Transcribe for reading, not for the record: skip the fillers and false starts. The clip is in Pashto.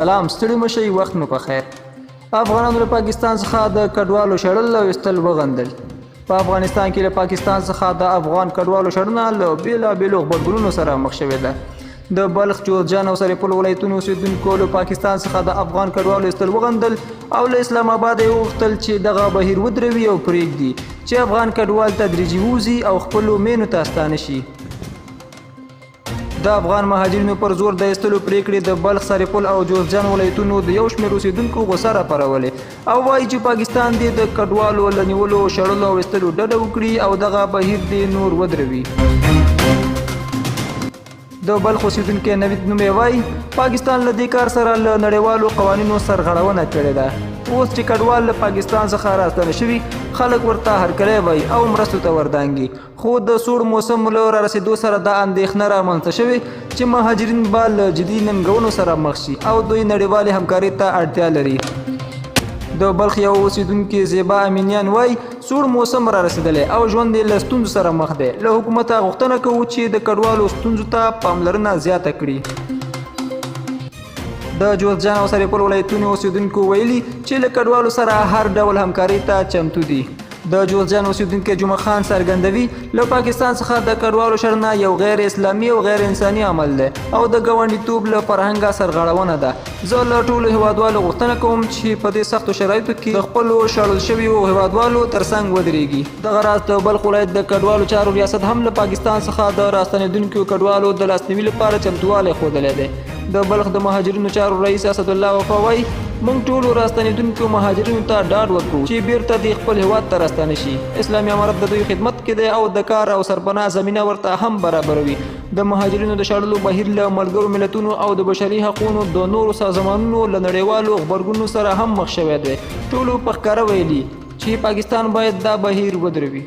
سلام، ستړي مه شئ، وخت مو په خیر. افغانانو له پاکستان څخه د کډوالو شړل او ایستل وغندل. په افغانستان کې له پاکستان څخه د افغان کډوالو شړنه له بېلابېلو غبرګونونو سره مخ شوې ده. د بلخ، جوزجان او سرپل ولایتونو اوسېدونکو له پاکستان څخه د افغان کډوالو ایستل وغندل او له اسلام آباد یې وغوښتل چې دغه بهیر ودروي او پرېږدي چې افغان کډوال تدریجي ووځي او خپلو مینو ته ستانه شي. د افغان مهاجرینو پر زور د ایستلو پریکړې د بلخ، سرپل او جوزجان ولایتونو د یو شمېر اوسېدونکو غوسه راپارولې او وایي چې پاکستان دې د کډوالو له نیولو، شړلو او ایستلو ډډه وکړي او دغه بهیر دې نور ودروي. د بلخ اوسېدونکی نوید نومې وایي پاکستان له دې کار سره له نړیوالو قوانینو سرغړونه کړې ده. اوس چې کډوال له پاکستان څخه راستنه شوي، خلک ورته هرکلی وایي او مرستو ته وردانګي. خو د سوړ موسم له رارسېدو سره دا اندېښنه رامنځته شوې چې مهاجرین به له جدي ننګونو سره مخ شي او دوی نړیوالې همکارۍ ته اړتیا لري. د بلخ یو اوسېدونکي زیبا امینیان وایي سوړ موسم را رسېدلی او ژوند یې له ستونزو سره مخ دی. له حکومته غوښتنه کوو چې د کډوالو ستونزو ته پاملرنه زیاته کړي. د جوزجان او سرپل ولایتونو اوسېدونکو ویلي چې له کډوالو سره هر ډول همکارۍ ته چمتو دي. د جوزجان اوسېدونکی جمعه خان څرګندوي له پاکستان څخه د کډوالو شړنه یو غیر اسلامي او غیر انساني عمل دی او د ګاونډیتوب له فرهنګه سرغړونه ده. زه له ټولو هیوادوالو غوښتنه کوم چې په دې سختو شرایطو کې د خپلو شړل شویو هیوادوالو ترڅنګ ودرېږي. دغه راز د بلخ ولایت د کډوالو چارو ریاست هم له پاکستان څخه د راستنېدونکو کډوالو د لاسنیوي لپاره چمتووالی ښودلی دی. د بلخ د مهاجرینو چارو رئیس اسدالله وفا وایي موږ ټولو راستنېدونکو مهاجرینو ته ډاډ ورکوو چې بیرته د خپل هیواد ته راستانه شي. اسلامي امارت د دوی خدمت کې دی او د کار او سرپناه زمینه ورته هم برابروي. د مهاجرینو د شړلو بهیر له ملګرو ملتونو او د بشري حقونو د نورو سازمانونو له نړیوالو غبرګونونو سره هم مخ شوی دی. ټولو په ښکاره ویلي چې پاکستان باید دا بهیر ودروي.